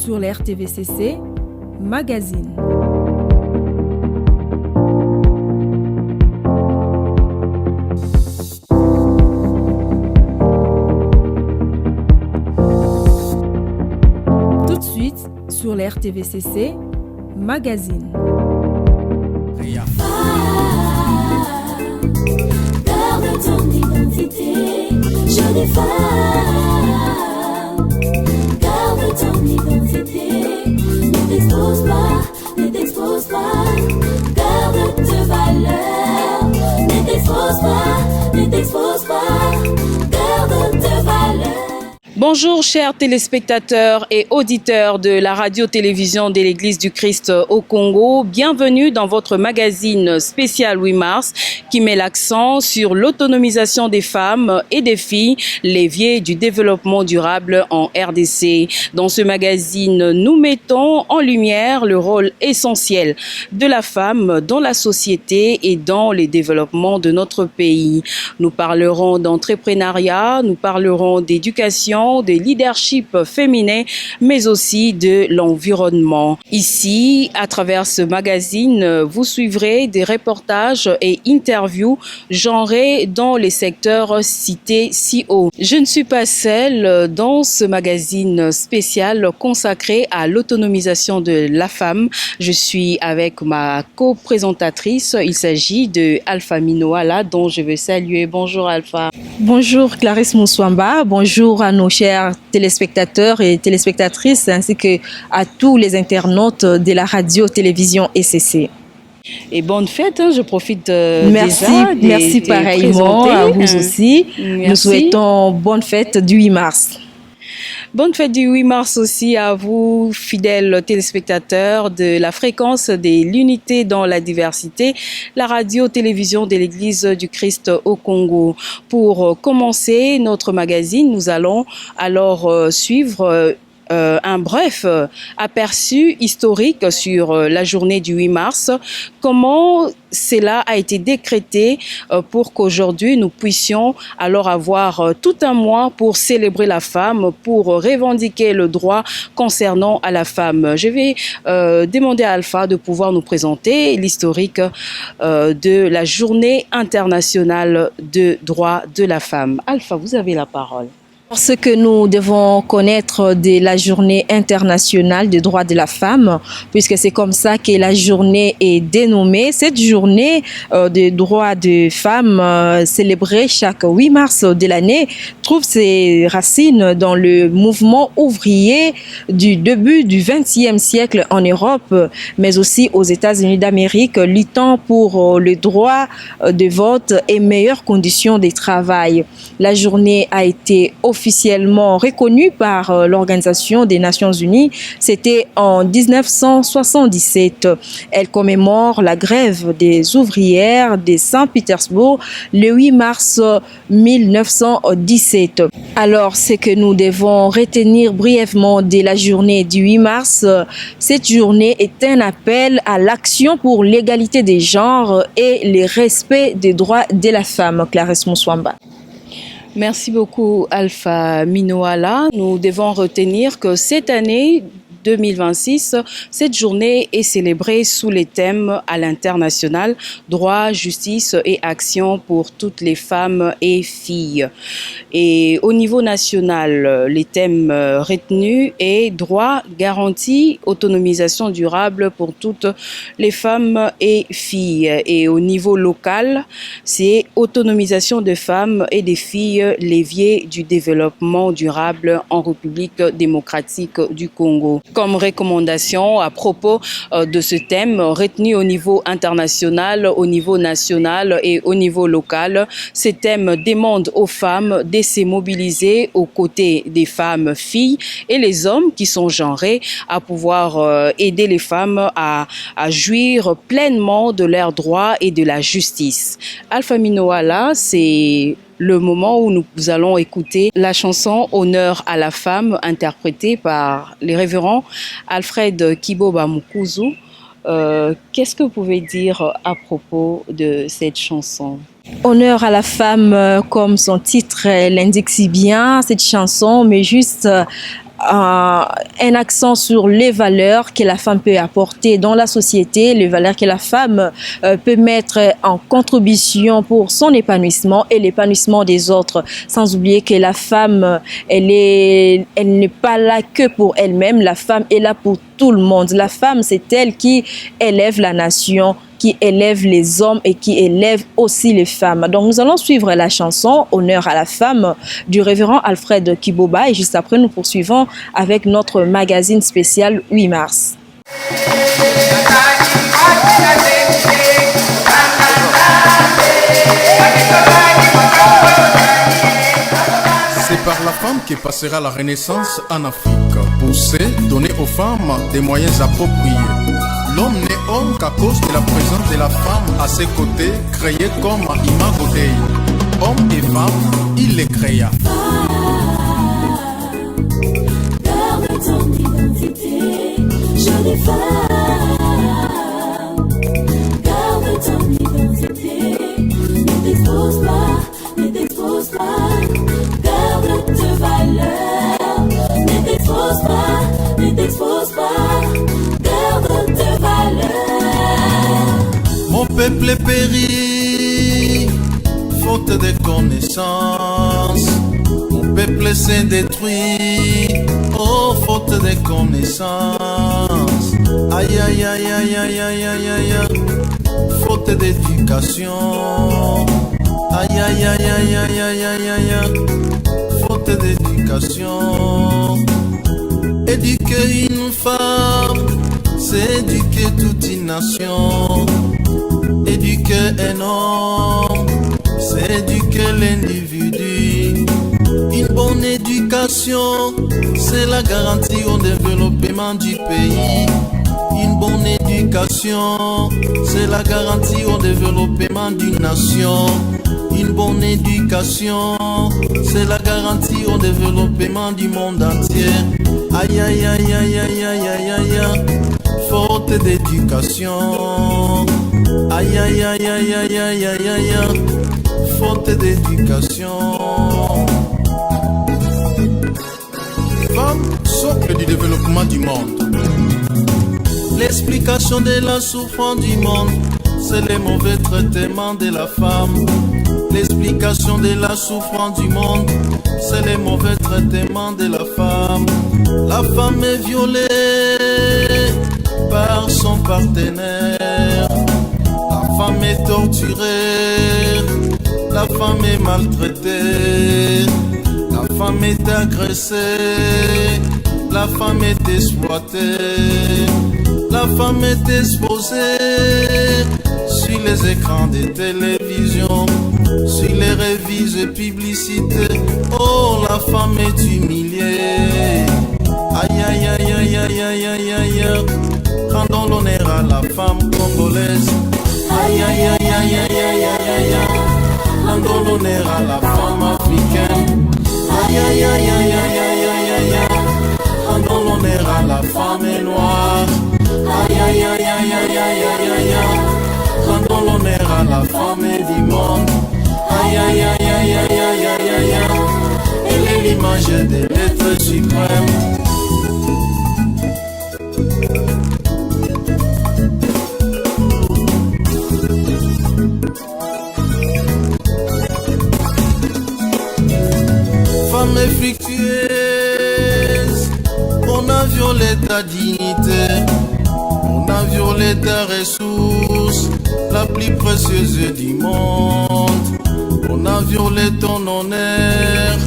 sur l'RTVCC Magazine. Tout de suite sur l'RTVCC Magazine. Garde ton identité, jeune femme. Garde ton identité, ne t'expose pas, ne t'expose pas. Garde tes valeurs, ne t'expose pas, ne t'expose pas. Garde tes valeurs. Bonjour chers téléspectateurs et auditeurs de la radio-télévision de l'Église du Christ au Congo. Bienvenue dans votre magazine spécial 8 mars qui met l'accent sur l'autonomisation des femmes et des filles, levier du développement durable en RDC. Dans ce magazine, nous mettons en lumière le rôle essentiel de la femme dans la société et dans les développements de notre pays. Nous parlerons d'entrepreneuriat, nous parlerons d'éducation, de leadership féminin, mais aussi de l'environnement. Ici, à travers ce magazine, vous suivrez des reportages et interviews genrés dans les secteurs cités si haut. Je ne suis pas seule dans ce magazine spécial consacré à l'autonomisation de la femme. Je suis avec ma co-présentatrice. Il s'agit de Alpha Minoala, dont je veux saluer. Bonjour Alpha. Bonjour Clarisse Moussouamba, bonjour à nos chers téléspectateurs et téléspectatrices ainsi que à tous les internautes de la radio-télévision ECC. Et bonne fête, je profite Merci pareillement à vous aussi. Merci. Nous souhaitons bonne fête du 8 mars. Bonne fête du 8 mars aussi à vous, fidèles téléspectateurs de la fréquence de l'unité dans la diversité, la radio-télévision de l'Église du Christ au Congo. Pour commencer notre magazine, nous allons alors suivre un bref aperçu historique sur la journée du 8 mars, comment cela a été décrété pour qu'aujourd'hui nous puissions alors avoir tout un mois pour célébrer la femme, pour revendiquer le droit concernant à la femme. Je vais demander à Alpha de pouvoir nous présenter l'historique de la journée internationale de droit de la femme. Alpha, vous avez la parole. Ce que nous devons connaître de la journée internationale des droits de la femme, puisque c'est comme ça que la journée est dénommée. Cette journée des droits des femmes célébrée chaque 8 mars de l'année trouve ses racines dans le mouvement ouvrier du début du XXe siècle en Europe, mais aussi aux États-Unis d'Amérique, luttant pour le droit de vote et meilleures conditions de travail. La journée a été officiellement reconnue par l'Organisation des Nations Unies. C'était en 1977. Elle commémore la grève des ouvrières de Saint-Pétersbourg le 8 mars 1917. Alors, ce que nous devons retenir brièvement de la journée du 8 mars, cette journée est un appel à l'action pour l'égalité des genres et le respect des droits de la femme. Clarisse Moussouamba. Merci beaucoup Alpha Minoala. Nous devons retenir que cette année 2026, cette journée est célébrée sous les thèmes à l'international, droit, justice et action pour toutes les femmes et filles. Et au niveau national, les thèmes retenus est droit, garantie, autonomisation durable pour toutes les femmes et filles. Et au niveau local, c'est autonomisation des femmes et des filles, levier du développement durable en République démocratique du Congo. Comme recommandation à propos de ce thème retenu au niveau international, au niveau national et au niveau local, ce thème demande aux femmes de se mobiliser aux côtés des femmes, filles et les hommes qui sont genrés à pouvoir aider les femmes à jouir pleinement de leurs droits et de la justice. Alpha Minoala, c'est le moment où nous allons écouter la chanson Honneur à la femme interprétée par les révérends Alfred Kiboba Mukuzu. Qu'est-ce que vous pouvez dire à propos de cette chanson? Honneur à la femme, comme son titre l'indique si bien, cette chanson, mais juste un accent sur les valeurs que la femme peut apporter dans la société, les valeurs que la femme peut mettre en contribution pour son épanouissement et l'épanouissement des autres. Sans oublier que la femme, elle n'est pas là que pour elle-même. La femme est là pour tout le monde. La femme, c'est elle qui élève la nation, qui élève les hommes et qui élève aussi les femmes. Donc nous allons suivre la chanson Honneur à la femme du révérend Alfred Kiboba et juste après nous poursuivons avec notre magazine spécial 8 mars. C'est par la femme que passera la renaissance en Afrique. Pousser, donner aux femmes des moyens appropriés. L'homme n'est homme qu'à cause de la présence de la femme à ses côtés, créé comme imago Dei. Homme et femme, il les créa. Garde ton identité, jolie femme. Garde ton identité, ne t'expose pas, ne t'expose pas. Garde tes valeurs, ne t'expose pas, ne t'expose pas. Garde tes valeurs. Mon peuple périt, faute de connaissances. Mon peuple s'est détruit, oh faute de connaissances. Aïe aïe aïe aïe aïe aïe aïe aïe, faute d'éducation. Aïe aïe aïe aïe aïe aïe aïe aïe, faute d'éducation. Éduquer une femme, c'est éduquer toute une nation. Éduquer un homme, c'est éduquer l'individu. Une bonne éducation, c'est la garantie au développement du pays. Une bonne éducation, c'est la garantie au développement d'une nation. Une bonne éducation, c'est la garantie au développement du monde entier. Aïe aïe aïe aïe aïe aïe aïe aïe, faute d'éducation. Aïe aïe aïe aïe aïe aïe aïe aïe, faute d'éducation. Femme, socle du développement du monde. L'explication de la souffrance du monde, c'est le mauvais traitement de la femme. L'explication de la souffrance du monde, c'est le mauvais traitement de la femme. La femme est violée par son partenaire. La femme est torturée. La femme est maltraitée. La femme est agressée. La femme est exploitée. La femme est exposée sur les écrans de télévision, sur les revues et publicités. Oh, la femme est humiliée. Aïe aïe aïe aïe aïe aïe aïe aïe. Rendons l'honneur à la femme congolaise. Aïe aïe aïe aïe aïe aïe aïe aïe. Rendons l'honneur à la femme africaine. Aïe aïe aïe aïe aïe aïe aïe aïe. Rendons l'honneur à la femme noire. Aïe aïe aïe aïe aïe aïe aïe aïe. Rendons l'honneur à la femme du monde. Aïe aïe aïe aïe aïe aïe aïe aïe. Elle est l'image de l'être suprême. Femme effectueuse, on a violé ta dignité. On a violé ta ressource, la plus précieuse du monde. On a violé ton honneur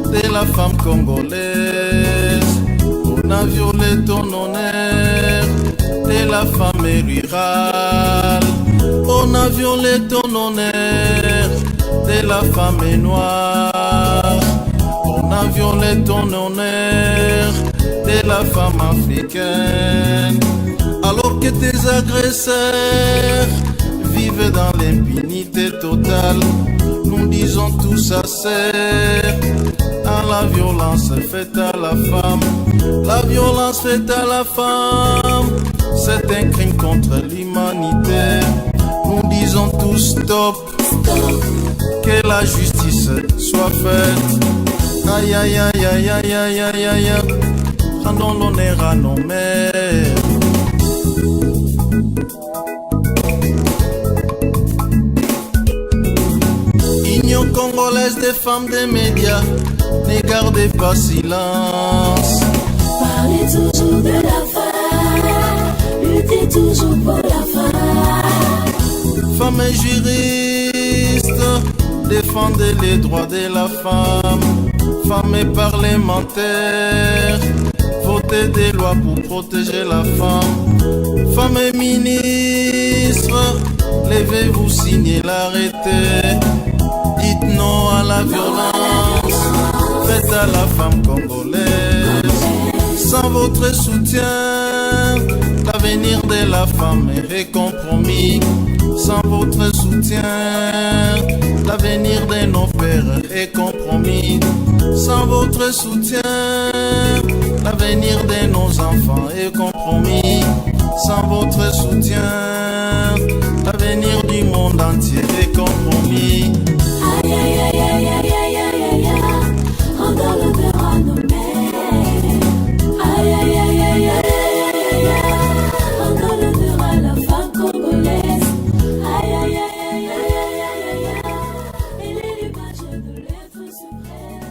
de la femme congolaise. On a violé ton honneur de la femme rurale. On a violé ton honneur de la femme noire. On a violé ton honneur de la femme africaine. Alors que tes agresseurs vivent dans l'impunité totale, nous disons tous assez à la violence faite à la femme. La violence faite à la femme, c'est un crime contre l'humanité. Nous disons tous stop, que la justice soit faite. Aïe aïe aïe aïe aïe aïe aïe aïe. rendons l'honneur à nos mères. Union congolaise des femmes des médias, ne gardez pas silence. Parlez toujours de la femme, luttez toujours pour la femme. Femmes et juristes, défendez les droits de la femme. Femmes et parlementaires, votez des lois pour protéger la femme. Femmes et ministres, levez-vous, signez l'arrêté. Dites non à la violence, faites à la femme congolaise. Sans votre soutien, l'avenir de la femme est compromis. Sans votre soutien, l'avenir de nos pères est compromis. Sans votre soutien, l'avenir de nos enfants est compromis. Sans votre soutien, l'avenir du monde entier est compromis. Aïe aïe aïe aïe aïe aïe aïe aïe aïe, rendons l'honneur à nos mères. Aïe aïe aïe aïe aïe aïe aïe aïe, rendons l'honneur à la femme congolaise. Aïe aïe aïe aïe aïe aïe aïe aïe, elle est l'image de l'être suprême.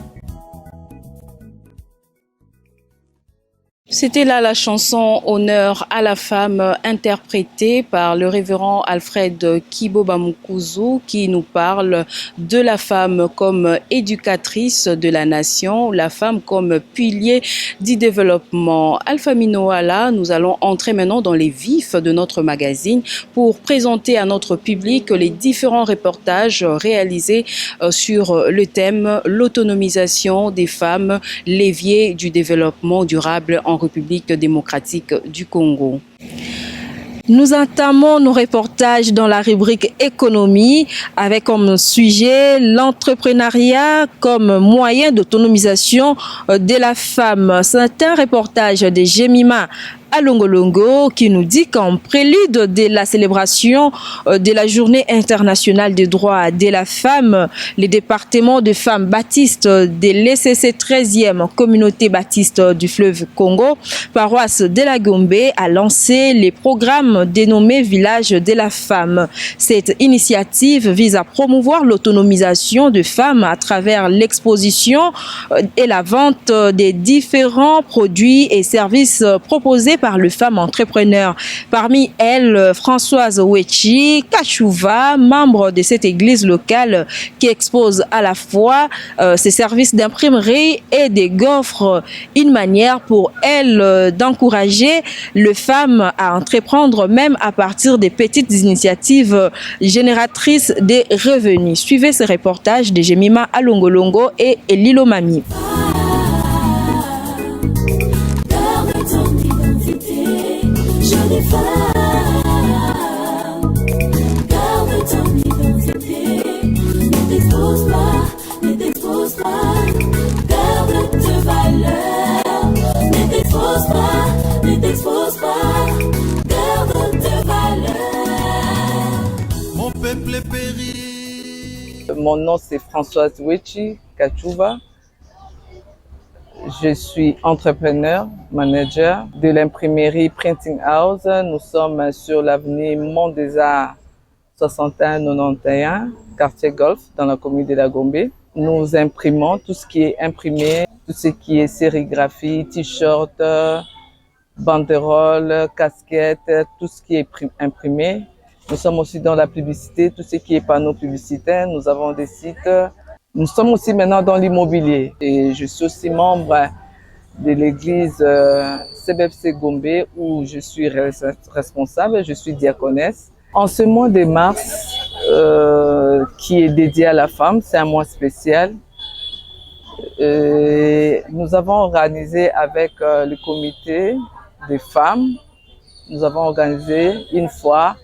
C'était là la chanson Honneur à la femme interprétée par le révérend Alfred Kiboba Mukuzu qui nous parle de la femme comme éducatrice de la nation, la femme comme pilier du développement. Alpha Minoala, nous allons entrer maintenant dans les vifs de notre magazine pour présenter à notre public les différents reportages réalisés sur le thème l'autonomisation des femmes, levier du développement durable en République démocratique du Congo. Nous entamons nos reportages dans la rubrique économie avec comme sujet l'entrepreneuriat comme moyen d'autonomisation de la femme. C'est un reportage de Jemima Alongolongo qui nous dit qu'en prélude de la célébration de la Journée internationale des droits de la femme, le département de femmes baptistes de l'ECC 13e communauté baptiste du fleuve Congo, paroisse de la Gombe, a lancé les programmes dénommés Village de la femme. Cette initiative vise à promouvoir l'autonomisation de femmes à travers l'exposition et la vente des différents produits et services proposés par les femmes entrepreneurs. Parmi elles, Françoise Wechi Kachouva, membre de cette église locale qui expose à la fois ses services d'imprimerie et des gaufres, une manière pour elle d'encourager les femmes à entreprendre même à partir des petites initiatives génératrices de revenus. Suivez ce reportage de Jemima Alongolongo et Elilo Mami. Garde ton identité, ne t'expose pas, ne t'expose pas, garde tes valeurs, ne t'expose pas, ne t'expose pas, garde tes valeurs. Mon peuple périt. Mon nom c'est Françoise Wechi Kachouva. Je suis entrepreneur, manager de l'imprimerie Printing House. Nous sommes sur l'avenue Mont des Arts 6191, quartier Golf, dans la commune de la Gombe. Nous imprimons tout ce qui est imprimé, tout ce qui est sérigraphie, t-shirt, banderoles, casquettes, tout ce qui est imprimé. Nous sommes aussi dans la publicité, tout ce qui est panneaux publicitaires. Nous avons des sites. Nous sommes aussi maintenant dans l'immobilier et je suis aussi membre de l'église CBFC Gombe où je suis responsable, je suis diaconesse. En ce mois de mars qui est dédié à la femme, c'est un mois spécial. Nous avons organisé avec le comité des femmes, nous avons organisé une foire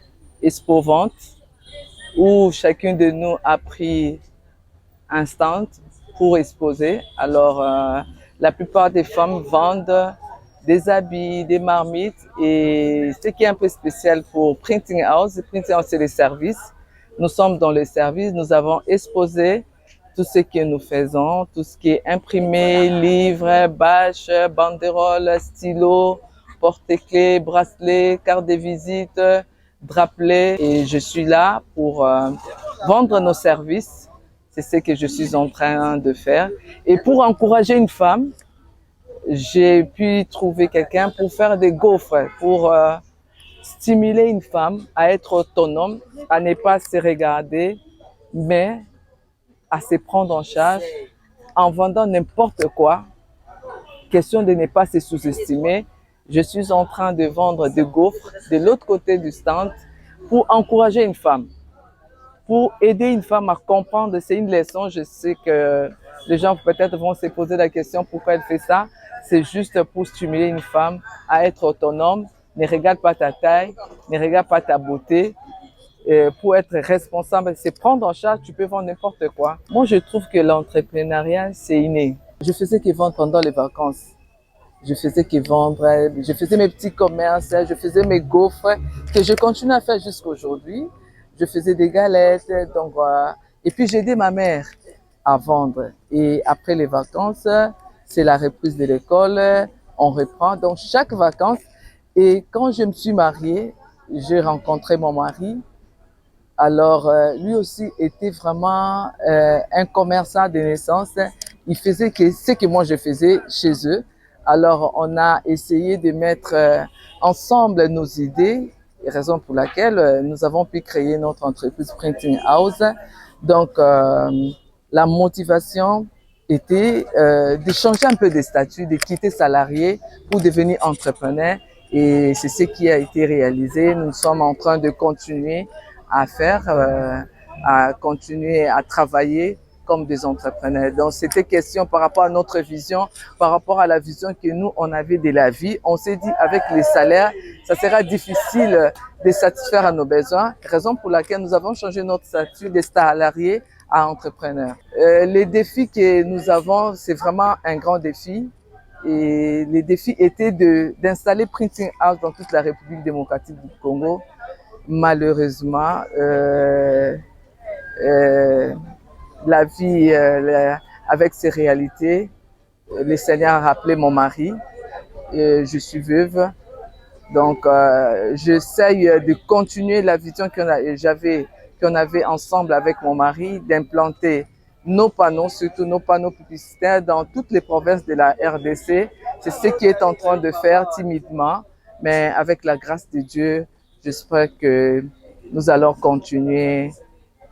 expo-vente où chacun de nous a pris un stand pour exposer. Alors, la plupart des femmes vendent des habits, des marmites et ce qui est un peu spécial pour Printing House, c'est les services. Nous sommes dans les services, nous avons exposé tout ce que nous faisons, tout ce qui est imprimé, livres, bâches, banderoles, stylos, porte-clés, bracelets, cartes de visite, drapelets. Et je suis là pour vendre nos services. C'est ce que je suis en train de faire. Et pour encourager une femme, j'ai pu trouver quelqu'un pour faire des gaufres, pour stimuler une femme à être autonome, à ne pas se regarder, mais à se prendre en charge en vendant n'importe quoi. Question de ne pas se sous-estimer. Je suis en train de vendre des gaufres de l'autre côté du stand pour encourager une femme, pour aider une femme à comprendre. C'est une leçon. Je sais que les gens peut-être vont se poser la question pourquoi elle fait ça. C'est juste pour stimuler une femme à être autonome. Ne regarde pas ta taille, ne regarde pas ta beauté. Pour être responsable, c'est prendre en charge, tu peux vendre n'importe quoi. Moi, je trouve que l'entrepreneuriat, c'est inné. Je faisais que vendre pendant les vacances. Je faisais que vendre, je faisais mes petits commerces, je faisais mes gaufres, que je continue à faire jusqu'à aujourd'hui. Je faisais des galettes, donc et puis j'ai aidé ma mère à vendre. Et après les vacances, c'est la reprise de l'école, on reprend. Donc chaque vacances, et quand je me suis mariée, j'ai rencontré mon mari. Alors, lui aussi était vraiment un commerçant de naissance. Il faisait ce que moi je faisais chez eux. Alors, on a essayé de mettre ensemble nos idées, raison pour laquelle nous avons pu créer notre entreprise Printing House. Donc, la motivation était de changer un peu de statut, de quitter salarié pour devenir entrepreneur. Et c'est ce qui a été réalisé. Nous sommes en train de continuer à faire, à continuer à travailler comme des entrepreneurs. Donc, c'était question par rapport à notre vision, par rapport à la vision que nous, on avait de la vie. On s'est dit, avec les salaires, ça sera difficile de satisfaire à nos besoins, raison pour laquelle nous avons changé notre statut de salarié à entrepreneur. Les défis que nous avons, c'est vraiment un grand défi. Et les défis étaient d'installer Printing House dans toute la République démocratique du Congo. Malheureusement, la vie avec ses réalités, le Seigneur a rappelé mon mari. Je suis veuve, donc j'essaye de continuer la vision qu'on avait ensemble avec mon mari, d'implanter nos panneaux, surtout nos panneaux publicitaires dans toutes les provinces de la RDC. C'est ce qui est en train de faire timidement, mais avec la grâce de Dieu, j'espère que nous allons continuer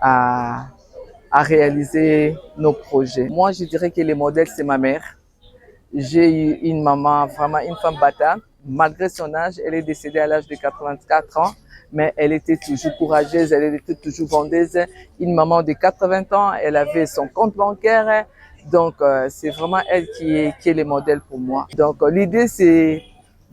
à réaliser nos projets. Moi, je dirais que les modèles, c'est ma mère. J'ai eu une maman, vraiment une femme battante. Malgré son âge, elle est décédée à l'âge de 84 ans, mais elle était toujours courageuse, elle était toujours vendeuse. Une maman de 80 ans, elle avait son compte bancaire. Donc, c'est vraiment elle qui est le modèle pour moi. Donc, l'idée, c'est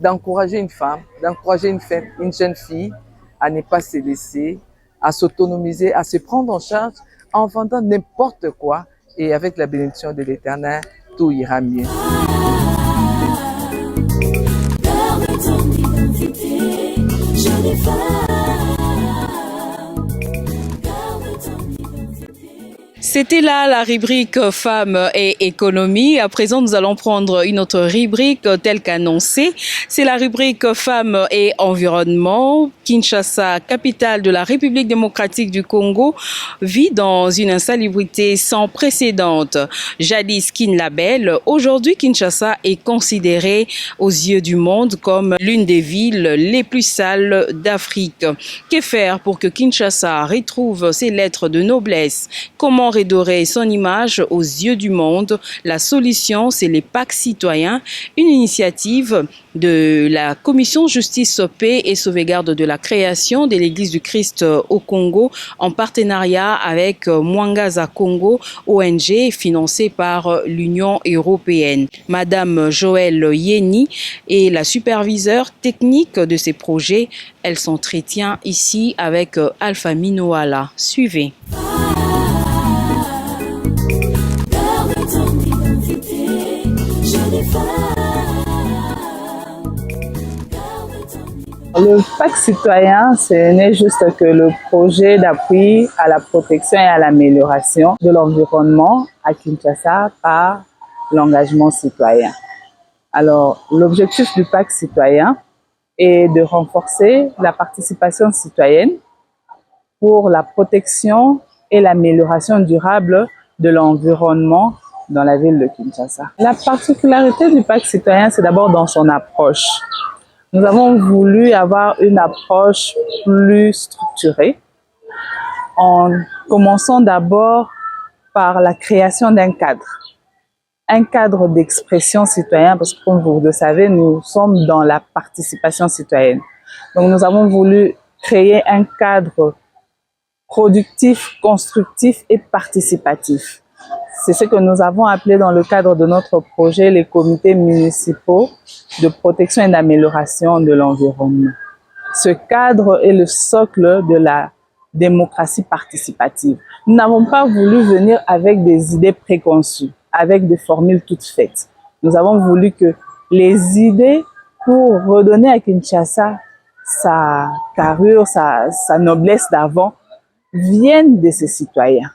d'encourager une femme, d'encourager une jeune fille à ne pas se laisser, à s'autonomiser, à se prendre en charge en vendant n'importe quoi. Et avec la bénédiction de l'Éternel, tout ira mieux. Garde ton identité, jeune femme. Garde ton identité. C'était là la rubrique Femmes et économie. À présent, nous allons prendre une autre rubrique telle qu'annoncée. C'est la rubrique Femmes et environnement. Kinshasa, capitale de la République démocratique du Congo, vit dans une insalubrité sans précédent. Jadis Kinlabel, aujourd'hui Kinshasa est considérée aux yeux du monde comme l'une des villes les plus sales d'Afrique. Que faire pour que Kinshasa retrouve ses lettres de noblesse? Comment redorer son image aux yeux du monde? La solution, c'est les packs citoyens, une initiative de la Commission Justice, Paix et Sauvegarde de la création de l'Église du Christ au Congo en partenariat avec Mwangaza Congo, ONG financée par l'Union européenne. Madame Joëlle Yeni est la superviseure technique de ces projets. Elle s'entretient ici avec Alpha Minoala. Suivez. Garde ton identité, jeune femme. Garde ton identité. Le pacte citoyen, ce n'est juste que le projet d'appui à la protection et à l'amélioration de l'environnement à Kinshasa par l'engagement citoyen. Alors, l'objectif du pacte citoyen est de renforcer la participation citoyenne pour la protection et l'amélioration durable de l'environnement dans la ville de Kinshasa. La particularité du pacte citoyen, c'est d'abord dans son approche. Nous avons voulu avoir une approche plus structurée en commençant d'abord par la création d'un cadre d'expression citoyenne, parce que comme vous le savez, nous sommes dans la participation citoyenne. Donc nous avons voulu créer un cadre productif, constructif et participatif. C'est ce que nous avons appelé dans le cadre de notre projet les comités municipaux de protection et d'amélioration de l'environnement. Ce cadre est le socle de la démocratie participative. Nous n'avons pas voulu venir avec des idées préconçues, avec des formules toutes faites. Nous avons voulu que les idées pour redonner à Kinshasa sa carrure, sa noblesse d'avant viennent de ses citoyens.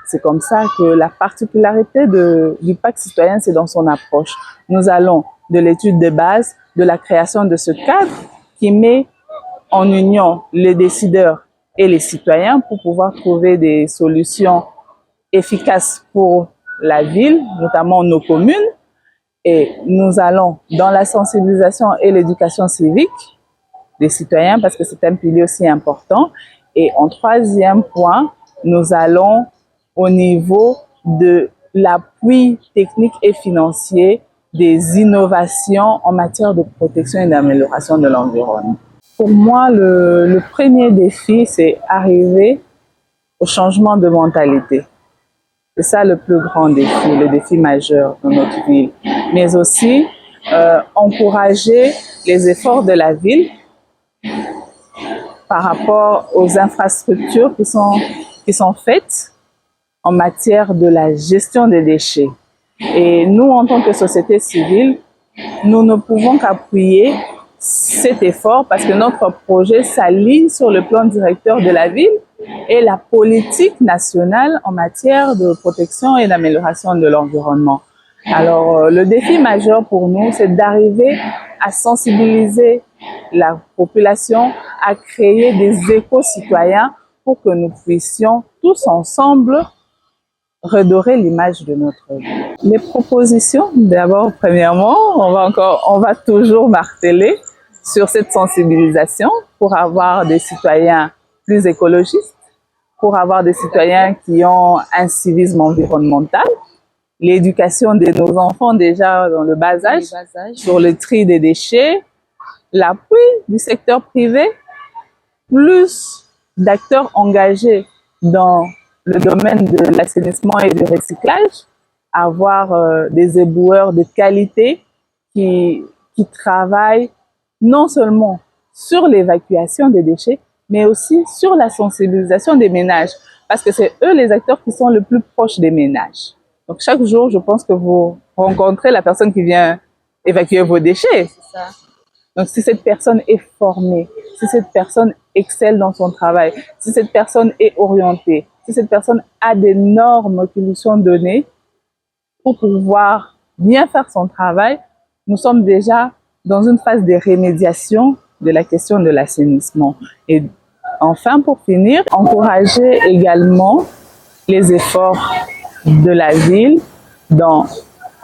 C'est comme ça que la particularité du pacte citoyen, c'est dans son approche. Nous allons de l'étude de base, de la création de ce cadre qui met en union les décideurs et les citoyens pour pouvoir trouver des solutions efficaces pour la ville, notamment nos communes. Et nous allons dans la sensibilisation et l'éducation civique des citoyens parce que c'est un pilier aussi important. Et en troisième point, nous allons au niveau de l'appui technique et financier des innovations en matière de protection et d'amélioration de l'environnement. Pour moi, le premier défi, c'est arriver au changement de mentalité. C'est ça le plus grand défi, le défi majeur dans notre ville. Mais aussi, encourager les efforts de la ville par rapport aux infrastructures qui sont faites en matière de la gestion des déchets. Et nous, en tant que société civile, nous ne pouvons qu'appuyer cet effort parce que notre projet s'aligne sur le plan directeur de la ville et la politique nationale en matière de protection et d'amélioration de l'environnement. Alors, le défi majeur pour nous, c'est d'arriver à sensibiliser la population, à créer des éco-citoyens pour que nous puissions tous ensemble redorer l'image de notre ville. Les propositions, d'abord, premièrement, on va toujours marteler sur cette sensibilisation pour avoir des citoyens plus écologistes, pour avoir des citoyens qui ont un civisme environnemental, l'éducation de nos enfants déjà dans le bas âge, sur le tri des déchets, l'appui du secteur privé, plus d'acteurs engagés dans le domaine de l'assainissement et du recyclage, avoir des éboueurs de qualité qui travaillent non seulement sur l'évacuation des déchets, mais aussi sur la sensibilisation des ménages, parce que c'est eux les acteurs qui sont le plus proches des ménages. Donc chaque jour, je pense que vous rencontrez la personne qui vient évacuer vos déchets. C'est ça. Donc si cette personne est formée, si cette personne excelle dans son travail, si cette personne est orientée, si cette personne a des normes qui lui sont données pour pouvoir bien faire son travail, nous sommes déjà dans une phase de rémédiation de la question de l'assainissement. Et enfin, pour finir, encourager également les efforts de la ville dans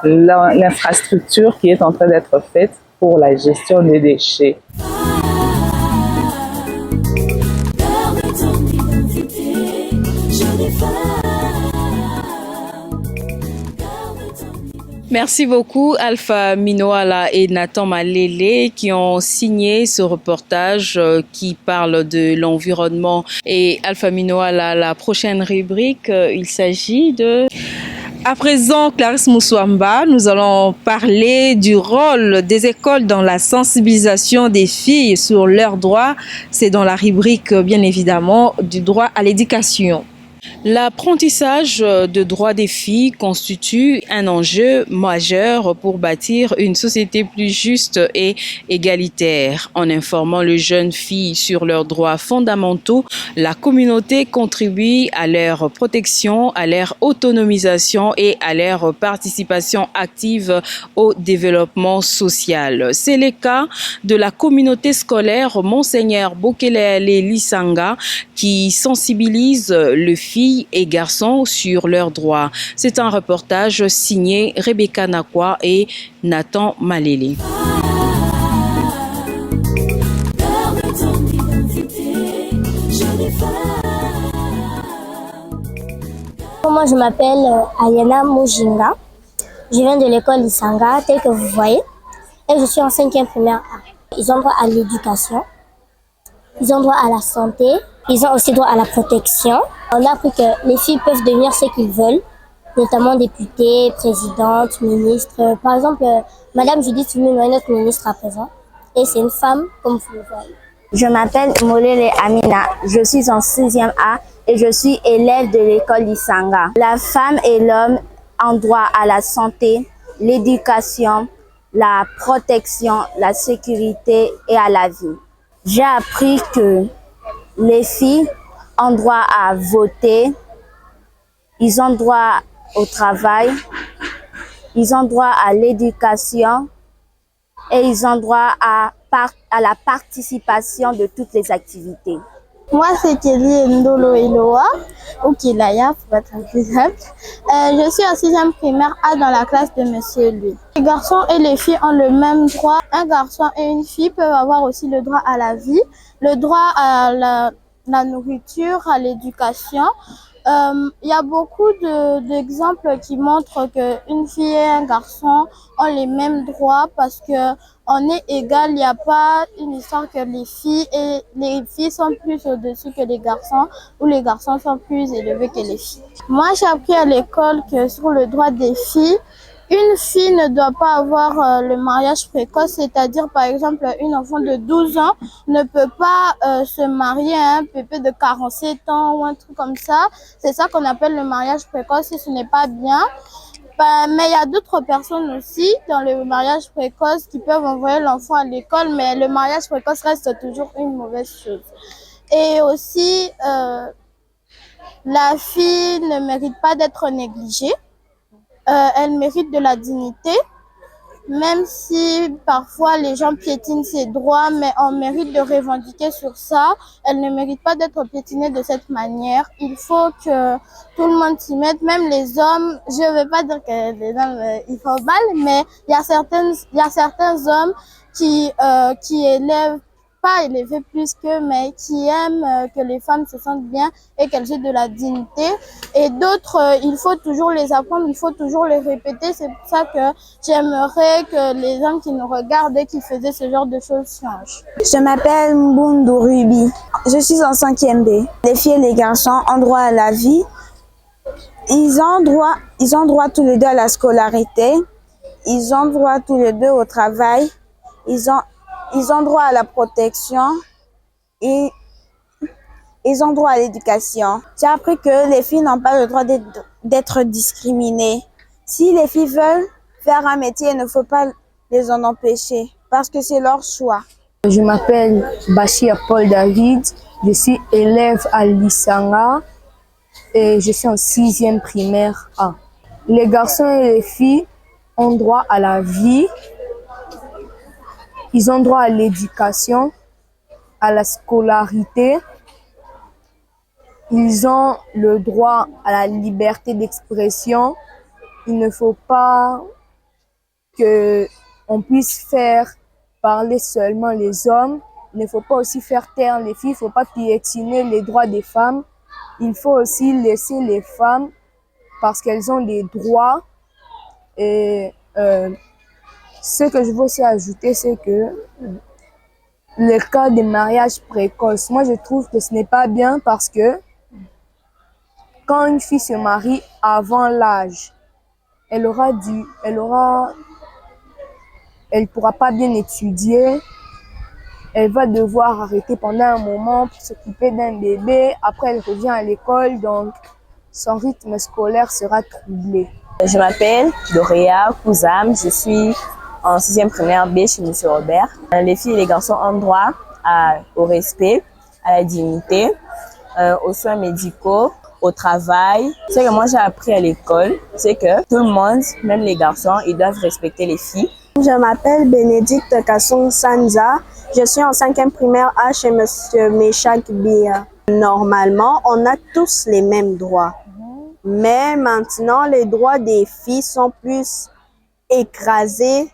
l'infrastructure qui est en train d'être faite pour la gestion des déchets. Merci beaucoup Alpha Minoala et Nathan Malele qui ont signé ce reportage qui parle de l'environnement. Et Alpha Minoala, la prochaine rubrique, il s'agit de... À présent, Clarisse Moussouamba, nous allons parler du rôle des écoles dans la sensibilisation des filles sur leurs droits. C'est dans la rubrique, bien évidemment, du droit à l'éducation. L'apprentissage de droits des filles constitue un enjeu majeur pour bâtir une société plus juste et égalitaire. En informant les jeunes filles sur leurs droits fondamentaux, la communauté contribue à leur protection, à leur autonomisation et à leur participation active au développement social. C'est le cas de la communauté scolaire Monseigneur Bokelele Lisanga qui sensibilise les filles et garçons sur leurs droits. C'est un reportage signé Rebecca Nakwa et Nathan Malele. Moi, je m'appelle Ayana Mujinga. Je viens de l'école Lisanga, tel que vous voyez. Et je suis en 5e primaire A. Ils ont droit à l'éducation. Ils ont droit à la santé. Ils ont aussi droit à la protection. On a appris que les filles peuvent devenir ce qu'ils veulent, notamment députées, présidentes, ministres. Par exemple, Madame Judith Suminwa est notre ministre à présent. Et c'est une femme, comme vous le voyez. Je m'appelle Molele Amina. Je suis en 6e A et je suis élève de l'école Lisanga. La femme et l'homme ont droit à la santé, l'éducation, la protection, la sécurité et à la vie. J'ai appris que les filles ont droit à voter, ils ont droit au travail, ils ont droit à l'éducation et ils ont droit à la participation de toutes les activités. Moi, c'est Kelly Ndolo Eloa, ou Kilaya pour être plus simple. Je suis en 6e primaire A dans la classe de Monsieur Louis. Les garçons et les filles ont le même droit. Un garçon et une fille peuvent avoir aussi le droit à la vie, le droit à la nourriture, à l'éducation. Il y a beaucoup d'exemples qui montrent qu'une fille et un garçon ont les mêmes droits parce que on est égal. Il n'y a pas une histoire que les filles sont plus au-dessus que les garçons ou les garçons sont plus élevés que les filles. Moi, j'ai appris à l'école que sur le droit des filles, une fille ne doit pas avoir le mariage précoce, c'est-à-dire par exemple une enfant de 12 ans ne peut pas se marier à un pépé de 47 ans ou un truc comme ça. C'est ça qu'on appelle le mariage précoce et ce n'est pas bien. Mais il y a d'autres personnes aussi dans le mariage précoce qui peuvent envoyer l'enfant à l'école, mais le mariage précoce reste toujours une mauvaise chose. Et aussi, la fille ne mérite pas d'être négligée. Elle mérite de la dignité, même si parfois les gens piétinent ses droits, mais on mérite de revendiquer sur ça. Elle ne mérite pas d'être piétinée de cette manière. Il faut que tout le monde s'y mette, même les hommes. Je ne vais pas dire que les hommes ils font mal, mais il y a certains hommes qui élèvent, pas élever plus qu'eux, mais qui aiment que les femmes se sentent bien et qu'elles aient de la dignité. Et d'autres, il faut toujours les apprendre, il faut toujours les répéter. C'est pour ça que j'aimerais que les hommes qui nous regardent et qui faisaient ce genre de choses changent. Je m'appelle Mbundu Ruby. Je suis en 5e B. Les filles et les garçons ont droit à la vie. Ils ont droit tous les deux à la scolarité. Ils ont droit tous les deux au travail. Ils ont droit à la protection et ils ont droit à l'éducation. J'ai appris que les filles n'ont pas le droit d'être discriminées. Si les filles veulent faire un métier, il ne faut pas les en empêcher parce que c'est leur choix. Je m'appelle Bachir Paul David, je suis élève à Lisanga et je suis en 6e primaire A. Les garçons et les filles ont droit à la vie. Ils ont droit à l'éducation, à la scolarité. Ils ont le droit à la liberté d'expression. Il ne faut pas qu'on puisse faire parler seulement les hommes. Il ne faut pas aussi faire taire les filles. Il ne faut pas piétiner les droits des femmes. Il faut aussi laisser les femmes parce qu'elles ont des droits. Et ce que je veux aussi ajouter, c'est que le cas des mariages précoces, moi je trouve que ce n'est pas bien parce que quand une fille se marie avant l'âge, elle pourra pas bien étudier, elle va devoir arrêter pendant un moment pour s'occuper d'un bébé, après elle revient à l'école, donc son rythme scolaire sera troublé. Je m'appelle Doréa Kouzam, je suis en 6e primaire B chez M. Robert. Les filles et les garçons ont droit au respect, à la dignité, aux soins médicaux, au travail. Ce que moi j'ai appris à l'école, c'est que tout le monde, même les garçons, ils doivent respecter les filles. Je m'appelle Bénédicte Kasson Sanza. Je suis en 5e primaire A chez M. Meshak Bia. Normalement, on a tous les mêmes droits. Mais maintenant, les droits des filles sont plus écrasés,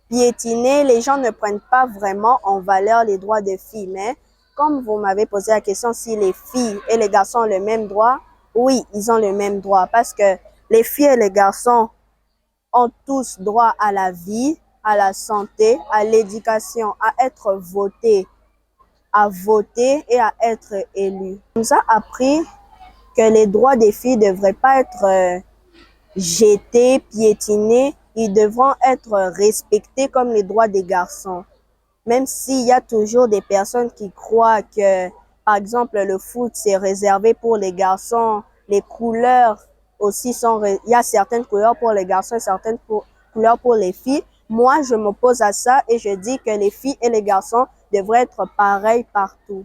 piétinés. Les gens ne prennent pas vraiment en valeur les droits des filles. Mais comme vous m'avez posé la question si les filles et les garçons ont le même droit, oui, ils ont le même droit. Parce que les filles et les garçons ont tous droit à la vie, à la santé, à l'éducation, à être votés, à voter et à être élus. On nous a appris que les droits des filles ne devraient pas être jetés, piétinés, ils devront être respectés comme les droits des garçons. Même s'il y a toujours des personnes qui croient que, par exemple, le foot, c'est réservé pour les garçons, les couleurs aussi sont... Il y a certaines couleurs pour les garçons et certaines couleurs pour les filles. Moi, je m'oppose à ça et je dis que les filles et les garçons devraient être pareils partout.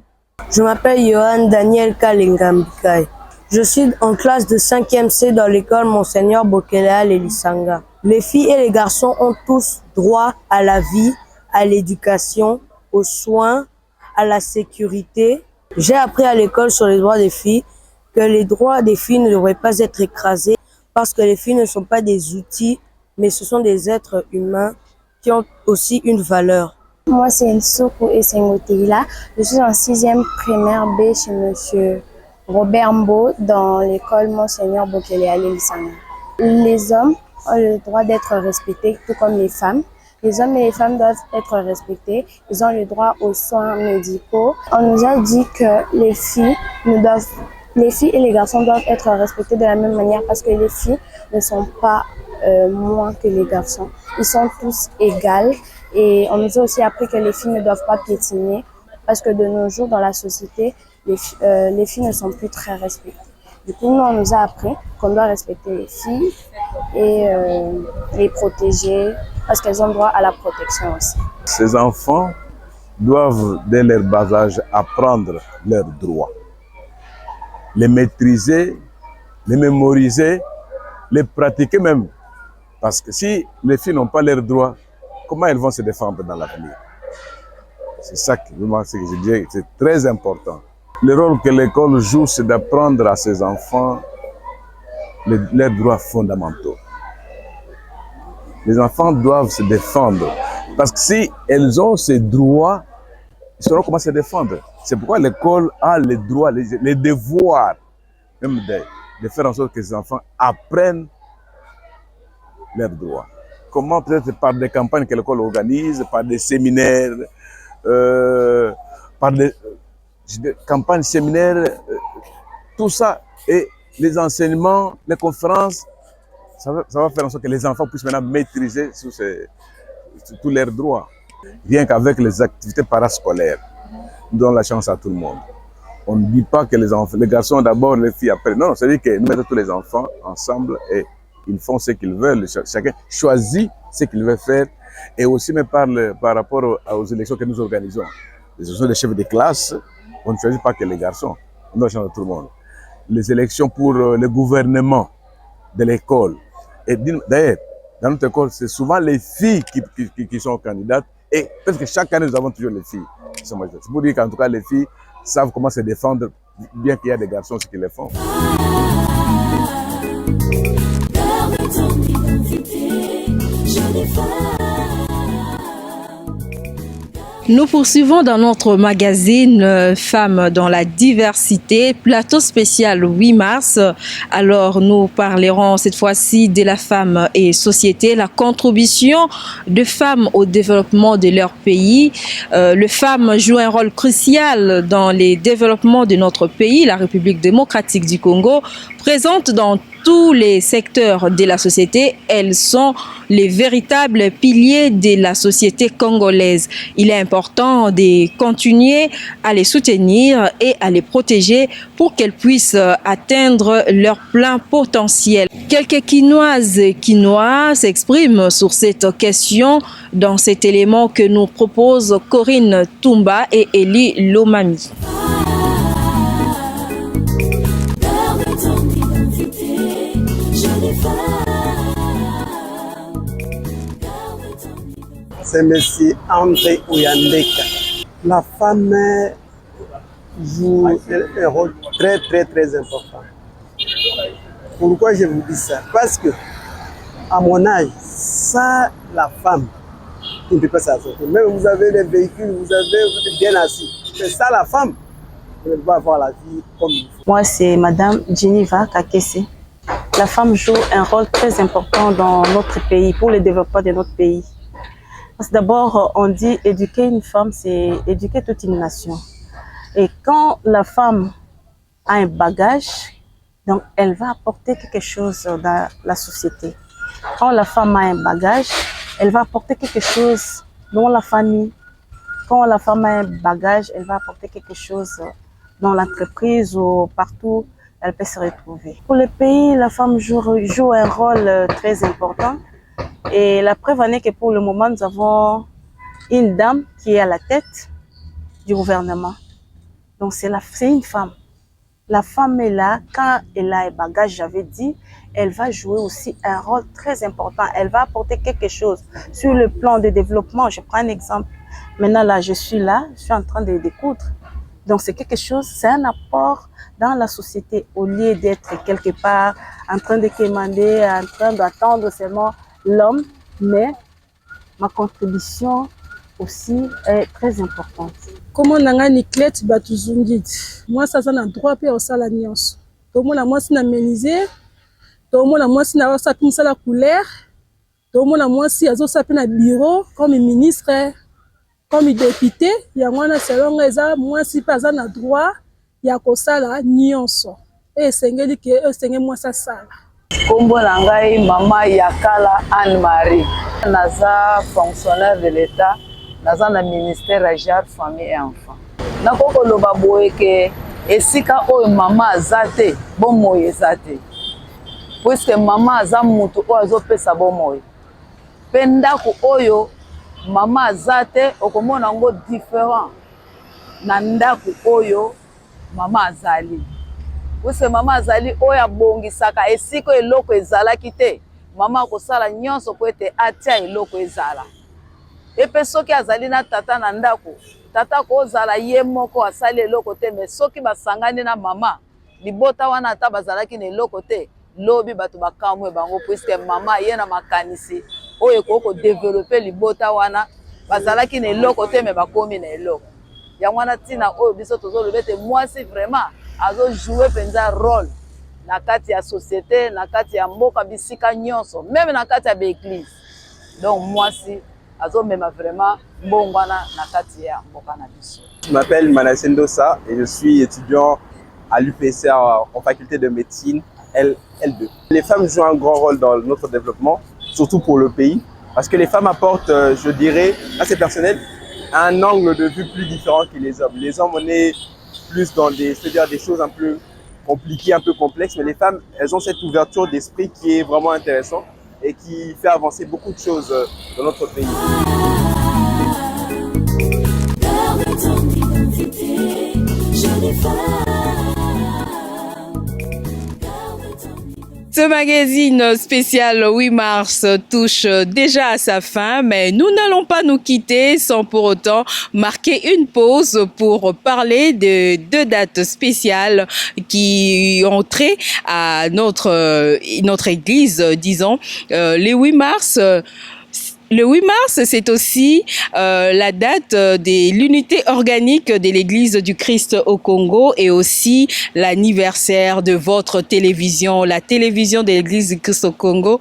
Je m'appelle Johan Daniel Kalingambikai. Je suis en classe de 5e C dans l'école Monseigneur Bokelea Lelisanga. Les filles et les garçons ont tous droit à la vie, à l'éducation, aux soins, à la sécurité. J'ai appris à l'école sur les droits des filles que les droits des filles ne devraient pas être écrasés parce que les filles ne sont pas des outils, mais ce sont des êtres humains qui ont aussi une valeur. Moi, c'est Nsoko et Sengoteila. Je suis en 6e primaire B chez M. Robert Mbo dans l'école Monseigneur Bokelea Lelisanga. Les hommes ont le droit d'être respectés, tout comme les femmes. Les hommes et les femmes doivent être respectés. Ils ont le droit aux soins médicaux. On nous a dit que les filles et les garçons doivent être respectés de la même manière parce que les filles ne sont pas moins que les garçons. Ils sont tous égaux et on nous a aussi appris que les filles ne doivent pas piétiner parce que de nos jours dans la société, les filles ne sont plus très respectées. Du coup, nous, on nous a appris qu'on doit respecter les filles et les protéger parce qu'elles ont droit à la protection aussi. Ces enfants doivent, dès leur bas âge, apprendre leurs droits, les maîtriser, les mémoriser, les pratiquer même. Parce que si les filles n'ont pas leurs droits, comment elles vont se défendre dans l'avenir? C'est ça que je dirais, c'est très important. Le rôle que l'école joue, c'est d'apprendre à ses enfants leurs droits fondamentaux. Les enfants doivent se défendre. Parce que si elles ont ces droits, ils sauront comment se défendre. C'est pourquoi l'école a les droits, les devoirs, même de faire en sorte que les enfants apprennent leurs droits. Comment peut-être par des campagnes que l'école organise, par des séminaires, par des campagnes séminaires, tout ça, et les enseignements, les conférences, ça va faire en sorte que les enfants puissent maintenant maîtriser tous leurs droits. Rien qu'avec les activités parascolaires, nous donnons la chance à tout le monde. On ne dit pas que les garçons d'abord, les filles après. Non, c'est-à-dire que nous mettons tous les enfants ensemble et ils font ce qu'ils veulent. Chacun choisit ce qu'il veut faire. Et aussi, mais par rapport aux élections que nous organisons. Les élections des chefs de classe, on ne choisit pas que les garçons. On doit changer tout le monde. Les élections pour le gouvernement de l'école. Et d'ailleurs, dans notre école, c'est souvent les filles qui sont candidates. Et parce que chaque année, nous avons toujours les filles qui sont majeures. C'est pour dire qu'en tout cas, les filles savent comment se défendre, bien qu'il y a des garçons qui le font. Garde ton identité, jolie femme. Nous poursuivons dans notre magazine Femmes dans la diversité, plateau spécial 8 mars. Alors nous parlerons cette fois-ci de la femme et société, la contribution de femmes au développement de leur pays. Les femmes jouent un rôle crucial dans les développements de notre pays, la République démocratique du Congo, présente dans tous les secteurs de la société. Elles sont les véritables piliers de la société congolaise. Il est important de continuer à les soutenir et à les protéger pour qu'elles puissent atteindre leur plein potentiel. Quelques Quinoises et Quinois s'expriment sur cette question dans cet élément que nous proposent Corinne Toumba et Elie Lomami. C'est M. André Ouyandeka. La femme joue un rôle très important. Pourquoi je vous dis ça? Parce que, à mon âge, ça, la femme, il ne peut pas s'assortir. Même vous avez des véhicules, vous êtes bien assis. Mais ça, la femme, elle va avoir la vie comme il faut. Moi, c'est Madame Geneva Kakese. La femme joue un rôle très important dans notre pays, pour le développement de notre pays. Parce que d'abord, on dit éduquer une femme, c'est éduquer toute une nation. Et quand la femme a un bagage, donc elle va apporter quelque chose dans la société. Quand la femme a un bagage, elle va apporter quelque chose dans la famille. Quand la femme a un bagage, elle va apporter quelque chose dans l'entreprise ou partout, elle peut se retrouver. Pour le pays, la femme joue un rôle très important. Et la preuve en est que pour le moment, nous avons une dame qui est à la tête du gouvernement. Donc c'est une femme. La femme est là, quand elle a un bagage, j'avais dit, elle va jouer aussi un rôle très important. Elle va apporter quelque chose sur le plan de développement. Je prends un exemple. Maintenant là, je suis en train de découdre. Donc c'est quelque chose, c'est un apport dans la société au lieu d'être quelque part en train de commander, en train d'attendre seulement l'homme, mais ma contribution aussi est très importante. Comment nanga Niclette batuzungiti. Moi ça na droit pe osala nyonso. To mona mwasi na menuisier, to mona mwasi na osapi musala couleur, to mona mwasi azosapi na bureau comme ministre, comme député, ya mwana selonga eza mwasi pa za na droit ya kosala nyonso. Esengeli ke esenge mwasi asala. Kombo na ngai mama Yakala Anne-Marie. Naza fonctionnaire de l'État, naza na ministère ya Genre, Famille et Enfants. Nakoko loba boye ke esika oyo mama azate, bomoi ezate. Puisque mama aza mutu oyo azopesa bomoi. Pe ndako oyo mama azate okomona ngo différent na ndako oyo mama azali. Puisque mama azali oyo abongisaka esiko eloko ezalaki te, mama akosala nyonso po ete atia eloko ezala. Epe soki azali na tata na ndako, tata kozala ye moko asali eloko te, mais soki basangani na mama, libota wana ata bazalaki na eloko te, lobi bato bakamwe bango, puisque mama ye na makanisi oyo koko développer libota wana, bazalaki na eloko te, mais bakomi na eloko. Yango wana tina oyo biso tozoloba te mwasi vraiment azo jouer penza rôle na kati ya société, na kati ya mboka bisika nyonso, même na kati ya église. Donc mwasi azo mema vraiment mbongwana na kati ya mboka na biso. Je m'appelle Manassé Ndossa et je suis étudiant à l'UPC en faculté de médecine L2. Les femmes jouent un grand rôle dans notre développement, surtout pour le pays, parce que les femmes apportent, je dirais, là c'est personnel, un angle de vue plus différent que les hommes. Les hommes, on est plus dans c'est-à-dire des choses un peu compliquées, un peu complexes, mais les femmes, elles ont cette ouverture d'esprit qui est vraiment intéressante et qui fait avancer beaucoup de choses dans notre pays. Ce magazine spécial 8 mars touche déjà à sa fin, mais nous n'allons pas nous quitter sans pour autant marquer une pause pour parler de deux dates spéciales qui ont trait à notre église, disons. Les 8 mars, Le 8 mars, c'est aussi la date de l'unité organique de l'Église du Christ au Congo et aussi l'anniversaire de votre télévision, la télévision de l'Église du Christ au Congo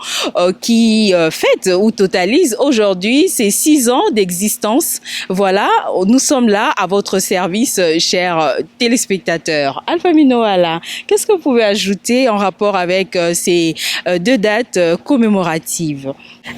qui fête ou totalise aujourd'hui ses 6 ans d'existence. Voilà, nous sommes là à votre service, chers téléspectateurs. Alpha Minoala, qu'est-ce que vous pouvez ajouter en rapport avec ces 2 dates commémoratives?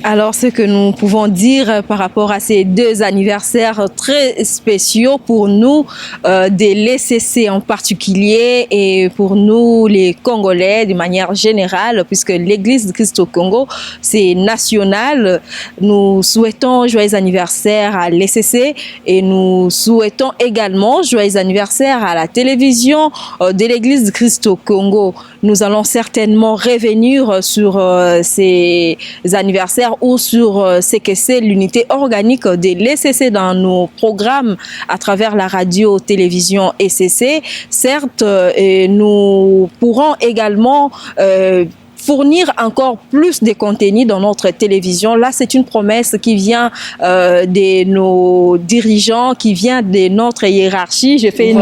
Alors, ce que nous pouvons dire par rapport à ces 2 anniversaires très spéciaux pour nous, des l'ECC en particulier et pour nous les Congolais de manière générale, puisque l'Église du Christ au Congo, c'est national. Nous souhaitons joyeux anniversaire à l'ECC et nous souhaitons également joyeux anniversaire à la télévision de l'Église du Christ au Congo. Nous allons certainement revenir sur ces anniversaires ou sur ce que c'est l'unité organique de l'ECC dans nos programmes à travers la radio-télévision ECC. Certes, nous pourrons également fournir encore plus de contenu dans notre télévision. Là, c'est une promesse qui vient de nos dirigeants, qui vient de notre hiérarchie. Je fais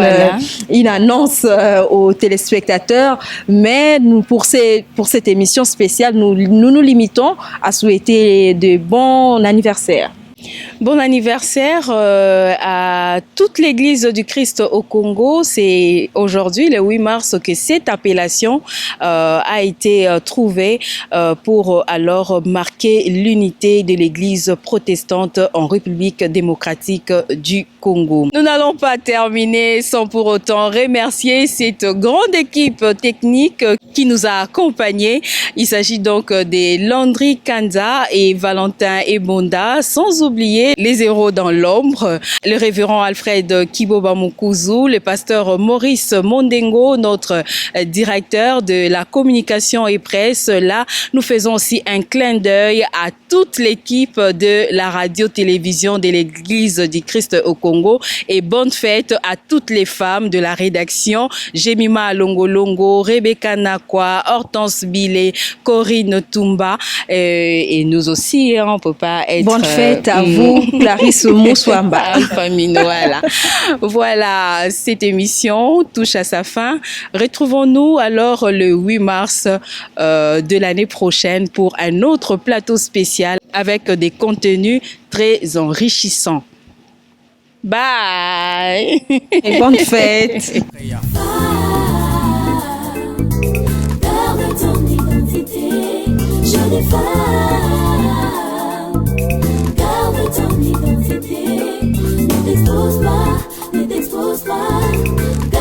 une annonce aux téléspectateurs, mais nous, pour cette émission spéciale, nous nous limitons à souhaiter de bons anniversaires. Bon anniversaire à toute l'Église du Christ au Congo. C'est aujourd'hui, le 8 mars, que cette appellation a été trouvée pour alors marquer l'unité de l'Église protestante en République démocratique du Congo. Nous n'allons pas terminer sans pour autant remercier cette grande équipe technique qui nous a accompagnés. Il s'agit donc de Landry Kanza et Valentin Ebonda, sans oublier les héros dans l'ombre, le révérend Alfred Kiboba Mukuzu, le pasteur Maurice Mondengo, notre directeur de la communication et presse. Là, nous faisons aussi un clin d'œil à toute l'équipe de la radio-télévision de l'Église du Christ au Congo et bonne fête à toutes les femmes de la rédaction, Jemima Longolongo, Rebecca Nakwa, Hortense Bilé, Corinne Tumba et nous aussi, on peut pas être... Bonne fête à vous, Clarisse Mouswamba. Alpha Minoala. Voilà, cette émission touche à sa fin. Retrouvons-nous alors le 8 mars de l'année prochaine pour un autre plateau spécial avec des contenus très enrichissants. Bye et bonne fête. Garde ton identité, jeune femme. Garde ton identité, ne t'expose pas, ne t'expose pas.